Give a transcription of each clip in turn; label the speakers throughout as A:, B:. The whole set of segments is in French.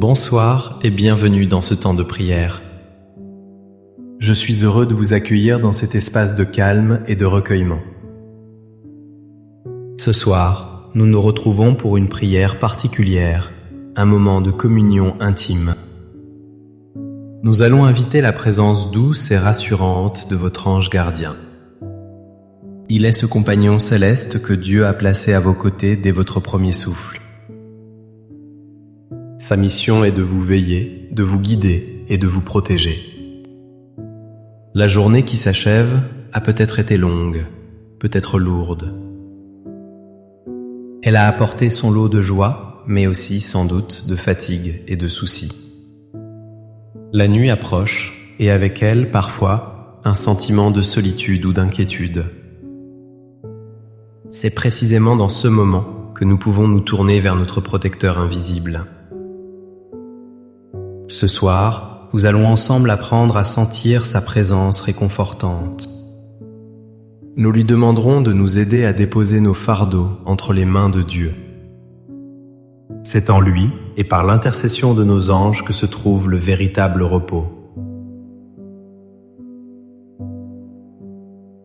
A: Bonsoir et bienvenue dans ce temps de prière. Je suis heureux de vous accueillir dans cet espace de calme et de recueillement. Ce soir, nous nous retrouvons pour une prière particulière, un moment de communion intime. Nous allons inviter la présence douce et rassurante de votre ange gardien. Il est ce compagnon céleste que Dieu a placé à vos côtés dès votre premier souffle. Sa mission est de vous veiller, de vous guider et de vous protéger. La journée qui s'achève a peut-être été longue, peut-être lourde. Elle a apporté son lot de joie, mais aussi sans doute de fatigue et de soucis. La nuit approche, et avec elle, parfois, un sentiment de solitude ou d'inquiétude. C'est précisément dans ce moment que nous pouvons nous tourner vers notre protecteur invisible. Ce soir, nous allons ensemble apprendre à sentir sa présence réconfortante. Nous lui demanderons de nous aider à déposer nos fardeaux entre les mains de Dieu. C'est en lui et par l'intercession de nos anges que se trouve le véritable repos.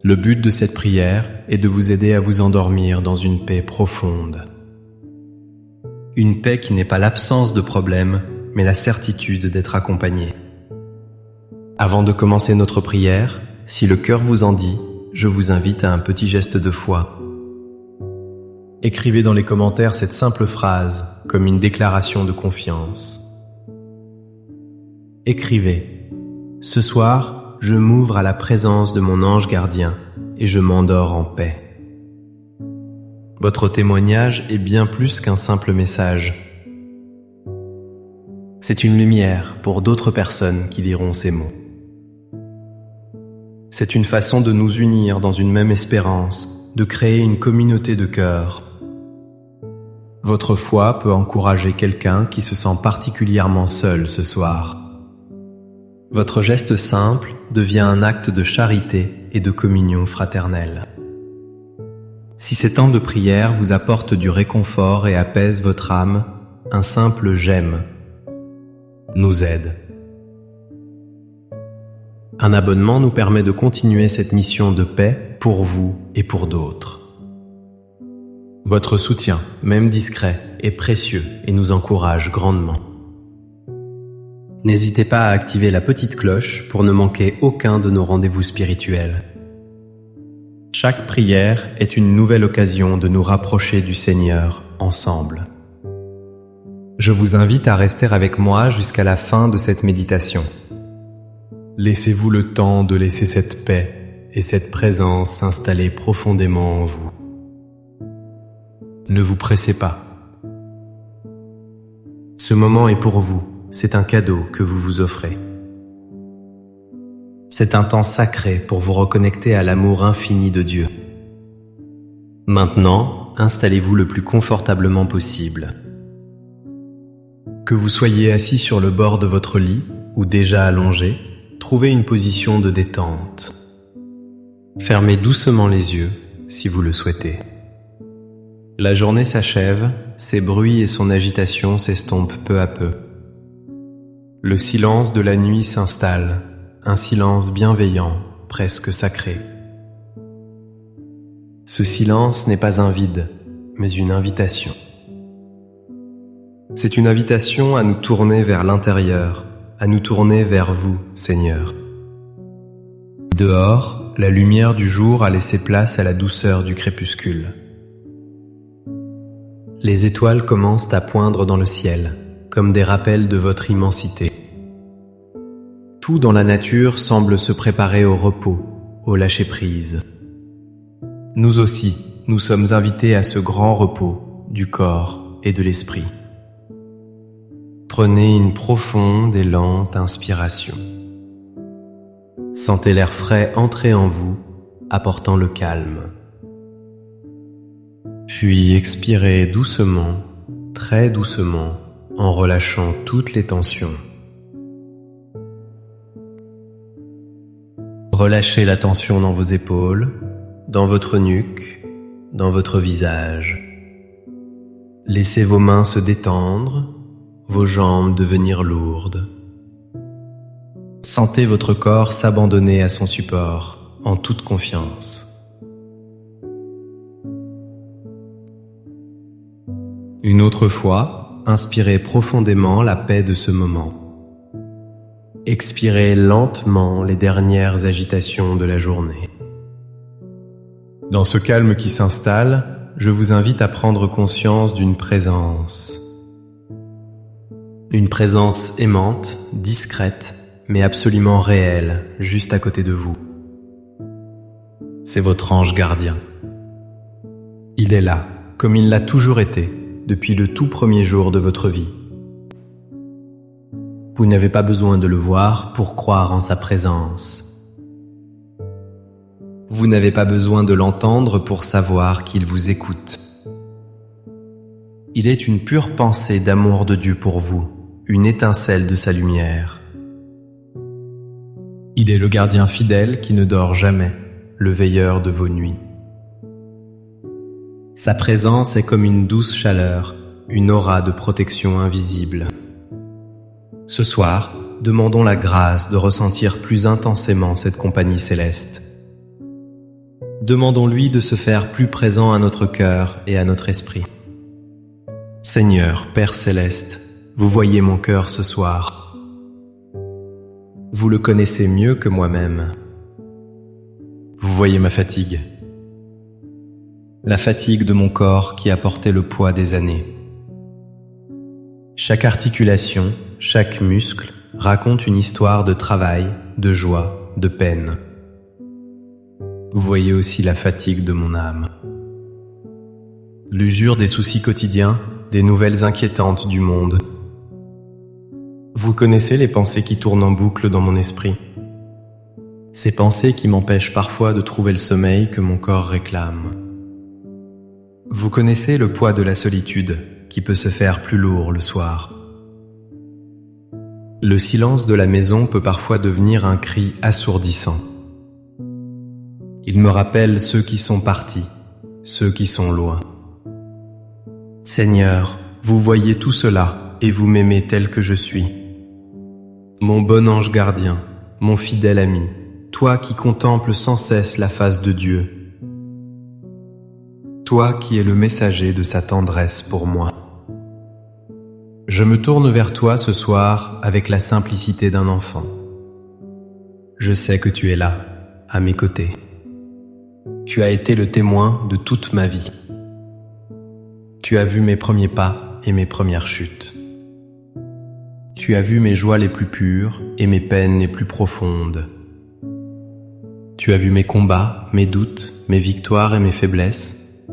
A: Le but de cette prière est de vous aider à vous endormir dans une paix profonde. Une paix qui n'est pas l'absence de problèmes, mais la certitude d'être accompagné. Avant de commencer notre prière, si le cœur vous en dit, je vous invite à un petit geste de foi. Écrivez dans les commentaires cette simple phrase, comme une déclaration de confiance. Écrivez : ce soir, je m'ouvre à la présence de mon ange gardien et je m'endors en paix. Votre témoignage est bien plus qu'un simple message. C'est une lumière pour d'autres personnes qui liront ces mots. C'est une façon de nous unir dans une même espérance, de créer une communauté de cœur. Votre foi peut encourager quelqu'un qui se sent particulièrement seul ce soir. Votre geste simple devient un acte de charité et de communion fraternelle. Si ces temps de prière vous apportent du réconfort et apaisent votre âme, un simple « j'aime » nous aide. Un abonnement nous permet de continuer cette mission de paix pour vous et pour d'autres. Votre soutien, même discret, est précieux et nous encourage grandement. N'hésitez pas à activer la petite cloche pour ne manquer aucun de nos rendez-vous spirituels. Chaque prière est une nouvelle occasion de nous rapprocher du Seigneur ensemble. Je vous invite à rester avec moi jusqu'à la fin de cette méditation. Laissez-vous le temps de laisser cette paix et cette présence s'installer profondément en vous. Ne vous pressez pas. Ce moment est pour vous, c'est un cadeau que vous vous offrez. C'est un temps sacré pour vous reconnecter à l'amour infini de Dieu. Maintenant, installez-vous le plus confortablement possible. Que vous soyez assis sur le bord de votre lit ou déjà allongé, trouvez une position de détente. Fermez doucement les yeux si vous le souhaitez. La journée s'achève, ses bruits et son agitation s'estompent peu à peu. Le silence de la nuit s'installe, un silence bienveillant, presque sacré. Ce silence n'est pas un vide, mais une invitation. C'est une invitation à nous tourner vers l'intérieur, à nous tourner vers vous, Seigneur. Dehors, la lumière du jour a laissé place à la douceur du crépuscule. Les étoiles commencent à poindre dans le ciel, comme des rappels de votre immensité. Tout dans la nature semble se préparer au repos, au lâcher-prise. Nous aussi, nous sommes invités à ce grand repos du corps et de l'esprit. Prenez une profonde et lente inspiration. Sentez l'air frais entrer en vous, apportant le calme. Puis expirez doucement, très doucement, en relâchant toutes les tensions. Relâchez la tension dans vos épaules, dans votre nuque, dans votre visage. Laissez vos mains se détendre, vos jambes devenir lourdes. Sentez votre corps s'abandonner à son support en toute confiance. Une autre fois, inspirez profondément la paix de ce moment. Expirez lentement les dernières agitations de la journée. Dans ce calme qui s'installe, je vous invite à prendre conscience d'une présence. Une présence aimante, discrète, mais absolument réelle, juste à côté de vous. C'est votre ange gardien. Il est là, comme il l'a toujours été, depuis le tout premier jour de votre vie. Vous n'avez pas besoin de le voir pour croire en sa présence. Vous n'avez pas besoin de l'entendre pour savoir qu'il vous écoute. Il est une pure pensée d'amour de Dieu pour vous, une étincelle de sa lumière. Il est le gardien fidèle qui ne dort jamais, le veilleur de vos nuits. Sa présence est comme une douce chaleur, une aura de protection invisible. Ce soir, demandons la grâce de ressentir plus intensément cette compagnie céleste. Demandons-lui de se faire plus présent à notre cœur et à notre esprit. Seigneur, Père céleste, vous voyez mon cœur ce soir. Vous le connaissez mieux que moi-même. Vous voyez ma fatigue. La fatigue de mon corps qui a porté le poids des années. Chaque articulation, chaque muscle raconte une histoire de travail, de joie, de peine. Vous voyez aussi la fatigue de mon âme. L'usure des soucis quotidiens, des nouvelles inquiétantes du monde. Vous connaissez les pensées qui tournent en boucle dans mon esprit. Ces pensées qui m'empêchent parfois de trouver le sommeil que mon corps réclame. Vous connaissez le poids de la solitude qui peut se faire plus lourd le soir. Le silence de la maison peut parfois devenir un cri assourdissant. Il me rappelle ceux qui sont partis, ceux qui sont loin. Seigneur, vous voyez tout cela et vous m'aimez tel que je suis. Mon bon ange gardien, mon fidèle ami, toi qui contemples sans cesse la face de Dieu. Toi qui es le messager de sa tendresse pour moi. Je me tourne vers toi ce soir avec la simplicité d'un enfant. Je sais que tu es là, à mes côtés. Tu as été le témoin de toute ma vie. Tu as vu mes premiers pas et mes premières chutes. Tu as vu mes joies les plus pures et mes peines les plus profondes. Tu as vu mes combats, mes doutes, mes victoires et mes faiblesses.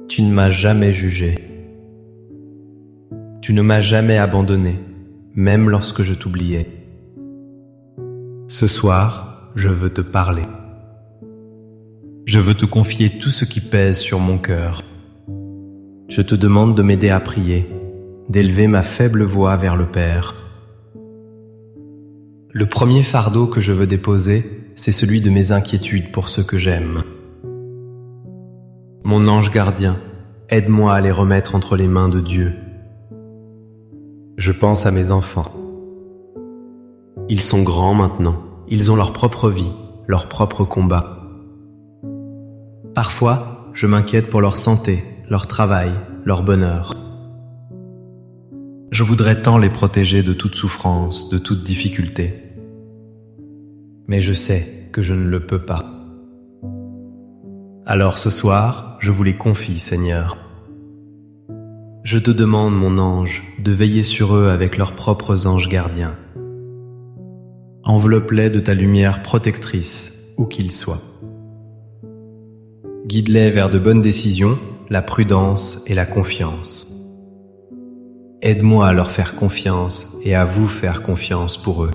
A: Tu ne m'as jamais jugé. Tu ne m'as jamais abandonné, même lorsque je t'oubliais. Ce soir, je veux te parler. Je veux te confier tout ce qui pèse sur mon cœur. Je te demande de m'aider à prier, d'élever ma faible voix vers le Père. Le premier fardeau que je veux déposer, c'est celui de mes inquiétudes pour ceux que j'aime. Mon ange gardien, aide-moi à les remettre entre les mains de Dieu. Je pense à mes enfants. Ils sont grands maintenant, ils ont leur propre vie, leur propre combat. Parfois, je m'inquiète pour leur santé, leur travail, leur bonheur. Je voudrais tant les protéger de toute souffrance, de toute difficulté. Mais je sais que je ne le peux pas. Alors ce soir, je vous les confie, Seigneur. Je te demande, mon ange, de veiller sur eux avec leurs propres anges gardiens. Enveloppe-les de ta lumière protectrice, où qu'ils soient. Guide-les vers de bonnes décisions, la prudence et la confiance. Aide-moi à leur faire confiance et à vous faire confiance pour eux.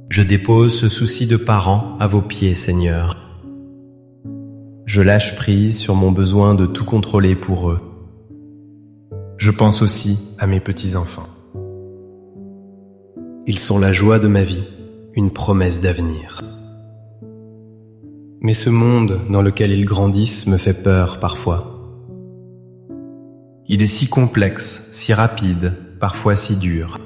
A: Je dépose ce souci de parent à vos pieds, Seigneur. Je lâche prise sur mon besoin de tout contrôler pour eux. Je pense aussi à mes petits-enfants. Ils sont la joie de ma vie, une promesse d'avenir. Mais ce monde dans lequel ils grandissent me fait peur parfois. Il est si complexe, si rapide, parfois si dur.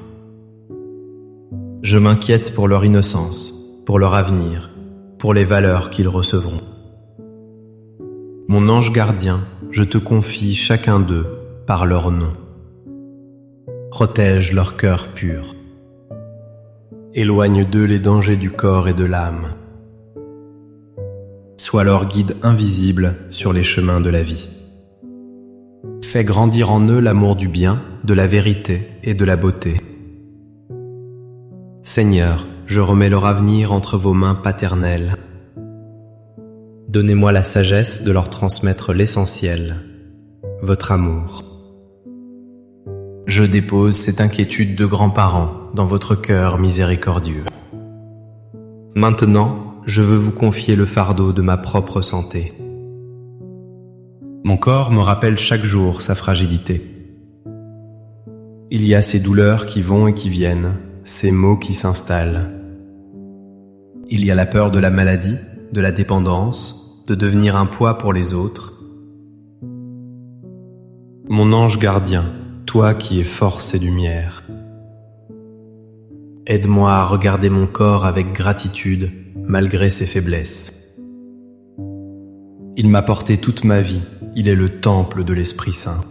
A: Je m'inquiète pour leur innocence, pour leur avenir, pour les valeurs qu'ils recevront. Mon ange gardien, je te confie chacun d'eux par leur nom. Protège leur cœur pur. Éloigne d'eux les dangers du corps et de l'âme. Sois leur guide invisible sur les chemins de la vie. Fais grandir en eux l'amour du bien, de la vérité et de la beauté. Seigneur, je remets leur avenir entre vos mains paternelles. Donnez-moi la sagesse de leur transmettre l'essentiel, votre amour. Je dépose cette inquiétude de grands-parents dans votre cœur miséricordieux. Maintenant, je veux vous confier le fardeau de ma propre santé. Mon corps me rappelle chaque jour sa fragilité. Il y a ces douleurs qui vont et qui viennent, ces maux qui s'installent. Il y a la peur de la maladie, de la dépendance, de devenir un poids pour les autres. Mon ange gardien, toi qui es force et lumière, aide-moi à regarder mon corps avec gratitude malgré ses faiblesses. Il m'a porté toute ma vie, il est le temple de l'Esprit Saint.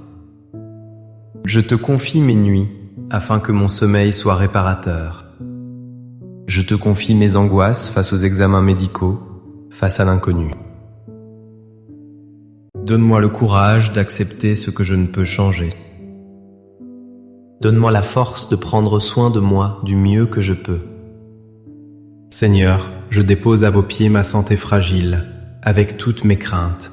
A: Je te confie mes nuits afin que mon sommeil soit réparateur. Je te confie mes angoisses face aux examens médicaux, face à l'inconnu. Donne-moi le courage d'accepter ce que je ne peux changer. Donne-moi la force de prendre soin de moi du mieux que je peux. Seigneur, je dépose à vos pieds ma santé fragile, avec toutes mes craintes.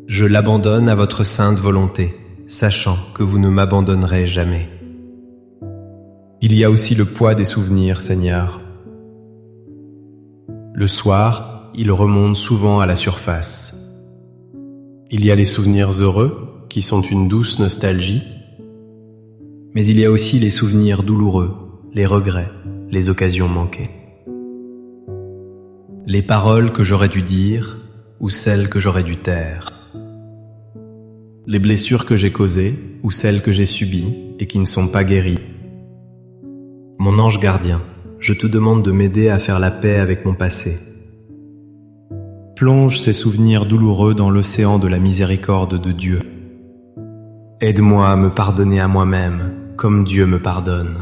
A: Je l'abandonne à votre sainte volonté, sachant que vous ne m'abandonnerez jamais. Il y a aussi le poids des souvenirs, Seigneur. Le soir, ils remontent souvent à la surface. Il y a les souvenirs heureux, qui sont une douce nostalgie, mais il y a aussi les souvenirs douloureux, les regrets, les occasions manquées. Les paroles que j'aurais dû dire ou celles que j'aurais dû taire. Les blessures que j'ai causées ou celles que j'ai subies et qui ne sont pas guéries. Mon ange gardien, je te demande de m'aider à faire la paix avec mon passé. Plonge ces souvenirs douloureux dans l'océan de la miséricorde de Dieu. Aide-moi à me pardonner à moi-même, comme Dieu me pardonne.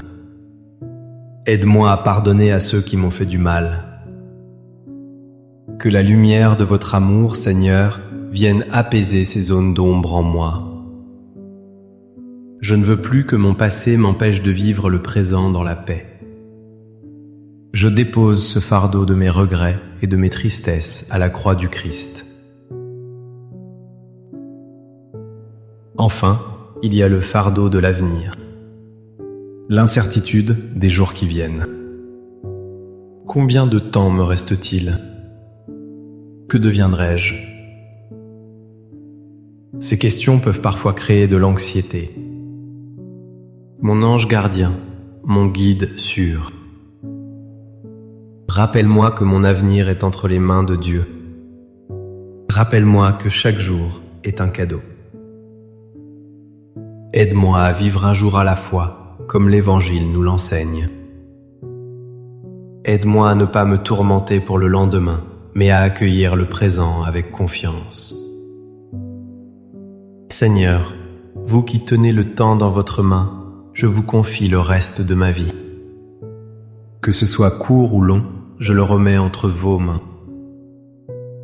A: Aide-moi à pardonner à ceux qui m'ont fait du mal. Que la lumière de votre amour, Seigneur, vienne apaiser ces zones d'ombre en moi. Je ne veux plus que mon passé m'empêche de vivre le présent dans la paix. Je dépose ce fardeau de mes regrets et de mes tristesses à la croix du Christ. Enfin, il y a le fardeau de l'avenir. L'incertitude des jours qui viennent. Combien de temps me reste-t-il? Que deviendrai-je? Ces questions peuvent parfois créer de l'anxiété. Mon ange gardien, mon guide sûr. Rappelle-moi que mon avenir est entre les mains de Dieu. Rappelle-moi que chaque jour est un cadeau. Aide-moi à vivre un jour à la fois, comme l'Évangile nous l'enseigne. Aide-moi à ne pas me tourmenter pour le lendemain, mais à accueillir le présent avec confiance. Seigneur, vous qui tenez le temps dans votre main, je vous confie le reste de ma vie. Que ce soit court ou long, je le remets entre vos mains.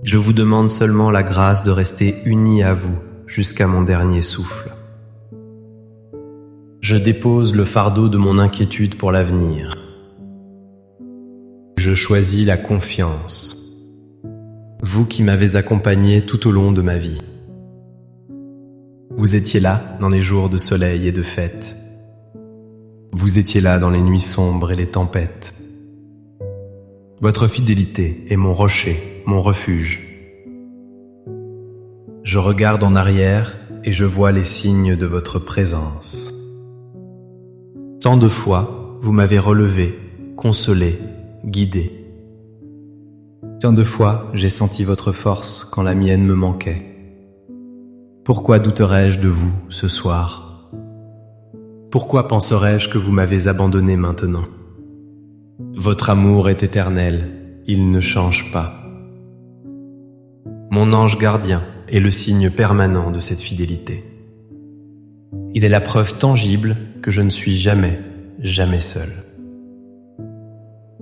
A: Je vous demande seulement la grâce de rester unis à vous jusqu'à mon dernier souffle. Je dépose le fardeau de mon inquiétude pour l'avenir. Je choisis la confiance. Vous qui m'avez accompagné tout au long de ma vie. Vous étiez là dans les jours de soleil et de fête. Vous étiez là dans les nuits sombres et les tempêtes. Votre fidélité est mon rocher, mon refuge. Je regarde en arrière et je vois les signes de votre présence. Tant de fois, vous m'avez relevé, consolé, guidé. Tant de fois, j'ai senti votre force quand la mienne me manquait. Pourquoi douterais-je de vous ce soir? Pourquoi penserais-je que vous m'avez abandonné maintenant? Votre amour est éternel, il ne change pas. Mon ange gardien est le signe permanent de cette fidélité. Il est la preuve tangible que je ne suis jamais seul.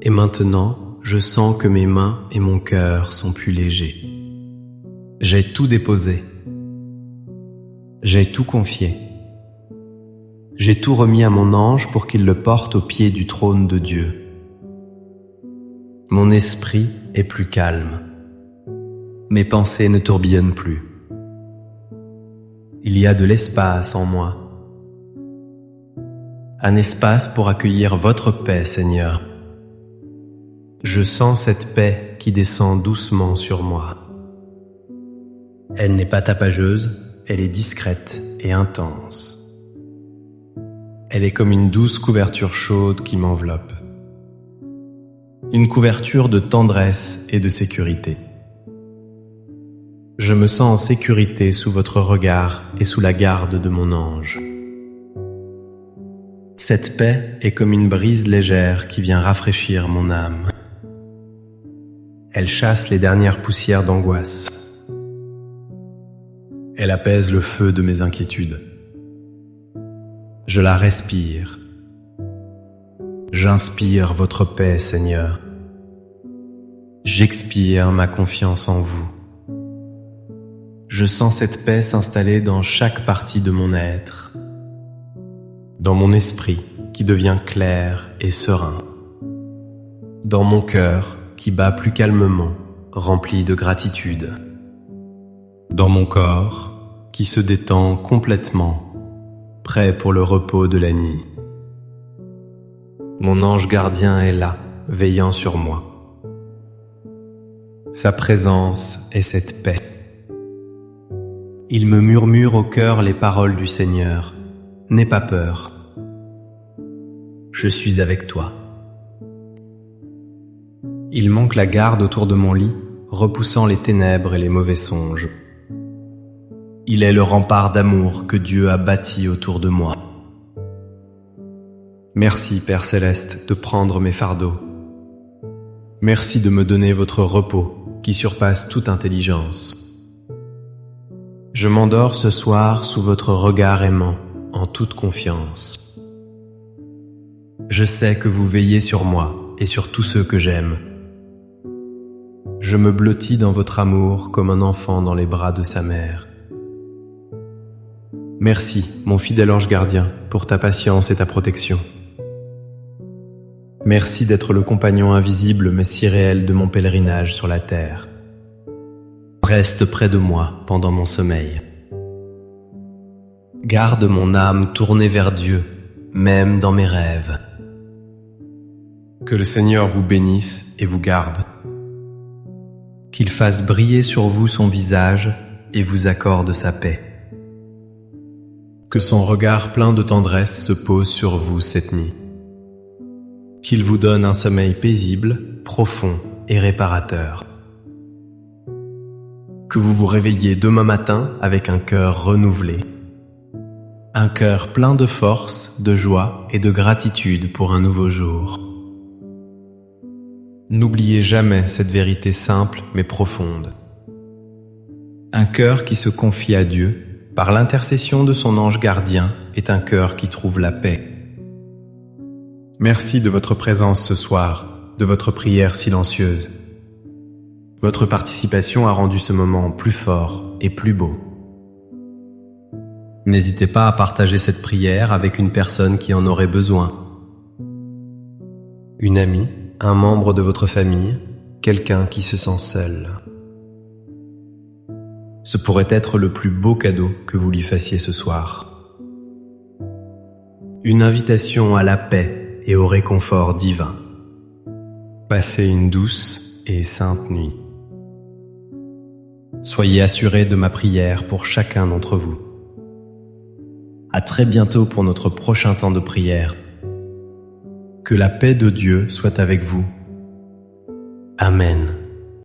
A: Et maintenant, je sens que mes mains et mon cœur sont plus légers. J'ai tout déposé. J'ai tout confié. J'ai tout remis à mon ange pour qu'il le porte au pied du trône de Dieu. Mon esprit est plus calme. Mes pensées ne tourbillonnent plus. Il y a de l'espace en moi. Un espace pour accueillir votre paix, Seigneur. Je sens cette paix qui descend doucement sur moi. Elle n'est pas tapageuse, elle est discrète et intense. Elle est comme une douce couverture chaude qui m'enveloppe. Une couverture de tendresse et de sécurité. Je me sens en sécurité sous votre regard et sous la garde de mon ange. Cette paix est comme une brise légère qui vient rafraîchir mon âme. Elle chasse les dernières poussières d'angoisse. Elle apaise le feu de mes inquiétudes. Je la respire. J'inspire votre paix, Seigneur. J'expire ma confiance en vous. Je sens cette paix s'installer dans chaque partie de mon être, dans mon esprit qui devient clair et serein, dans mon cœur qui bat plus calmement, rempli de gratitude, dans mon corps qui se détend complètement, prêt pour le repos de la nuit. Mon ange gardien est là, veillant sur moi. Sa présence est cette paix. Il me murmure au cœur les paroles du Seigneur. N'aie pas peur. Je suis avec toi. Il manque la garde autour de mon lit, repoussant les ténèbres et les mauvais songes. Il est le rempart d'amour que Dieu a bâti autour de moi. Merci, Père Céleste, de prendre mes fardeaux. Merci de me donner votre repos qui surpasse toute intelligence. Je m'endors ce soir sous votre regard aimant, en toute confiance. Je sais que vous veillez sur moi et sur tous ceux que j'aime. Je me blottis dans votre amour comme un enfant dans les bras de sa mère. Merci, mon fidèle ange gardien, pour ta patience et ta protection. Merci d'être le compagnon invisible mais si réel de mon pèlerinage sur la terre. Reste près de moi pendant mon sommeil. Garde mon âme tournée vers Dieu, même dans mes rêves. Que le Seigneur vous bénisse et vous garde. Qu'il fasse briller sur vous son visage et vous accorde sa paix. Que son regard plein de tendresse se pose sur vous cette nuit. Qu'il vous donne un sommeil paisible, profond et réparateur. Que vous vous réveillez demain matin avec un cœur renouvelé. Un cœur plein de force, de joie et de gratitude pour un nouveau jour. N'oubliez jamais cette vérité simple mais profonde. Un cœur qui se confie à Dieu par l'intercession de son ange gardien est un cœur qui trouve la paix. Merci de votre présence ce soir, de votre prière silencieuse. Votre participation a rendu ce moment plus fort et plus beau. N'hésitez pas à partager cette prière avec une personne qui en aurait besoin. Une amie, un membre de votre famille, quelqu'un qui se sent seul. Ce pourrait être le plus beau cadeau que vous lui fassiez ce soir. Une invitation à la paix et au réconfort divin. Passez une douce et sainte nuit. Soyez assurés de ma prière pour chacun d'entre vous. À très bientôt pour notre prochain temps de prière. Que la paix de Dieu soit avec vous. Amen.